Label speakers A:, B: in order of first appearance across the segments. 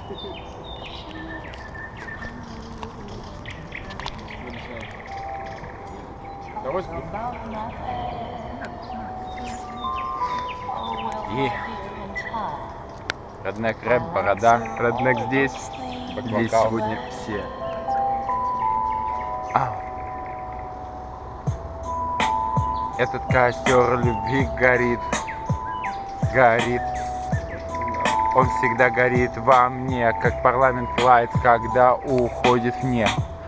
A: И Redneck рэп, борода.
B: Redneck здесь.
A: Здесь сегодня все. Этот костер любви горит, горит. Он всегда горит во мне, как парламент лайт, когда уходит мне.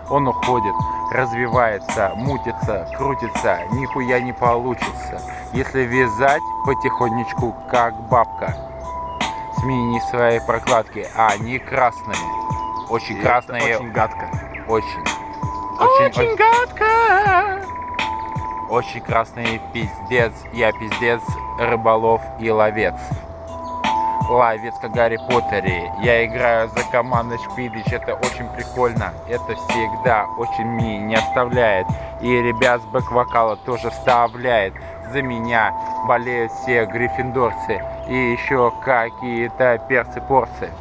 A: Он уходит, развивается, мутится, крутится, нихуя не получится. Если вязать потихонечку, как бабка. Смени свои прокладки, они красные. Очень красные.
B: Очень гадко.
A: Очень гадко. Очень красный пиздец. Я пиздец, рыболов и ловец. Ловец, как Гарри Поттере. Я играю за командой Шпидич. Это очень прикольно. Это всегда очень меня оставляет. И ребят с бэк-вокала тоже вставляет. За меня болеют все гриффиндорцы. И еще какие-то перцы-порцы.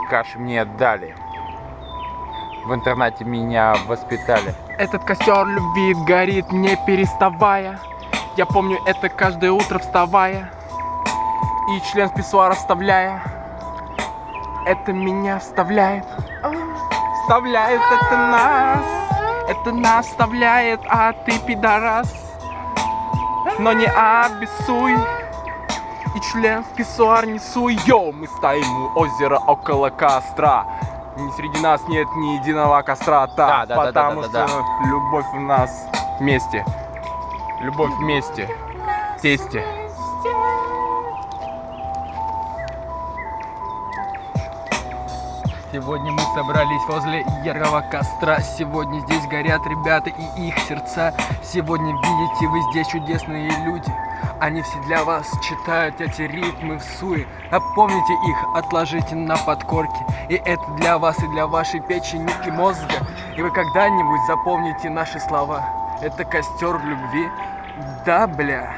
A: Каши мне дали. В интернате меня воспитали.
B: Этот костер любви горит, не переставая. Я помню это каждое утро вставая и член в писсуар вставляя. Это меня вставляет. Вставляет это нас вставляет, а ты пидорас. Но не обессуй. И член в писсуар несу. Йоу, мы стоим у озера около костра. Среди нас нет ни единого костра, потому что любовь у нас вместе. Любовь вместе. Тесте. Сегодня мы собрались возле яркого костра. Сегодня здесь горят ребята и их сердца. Сегодня видите вы здесь чудесные люди. Они все для вас читают эти ритмы в суе. Опомните их, отложите на подкорке. И это для вас и для вашей печени и мозга. И вы когда-нибудь запомните наши слова. Это костер любви. Да, бля.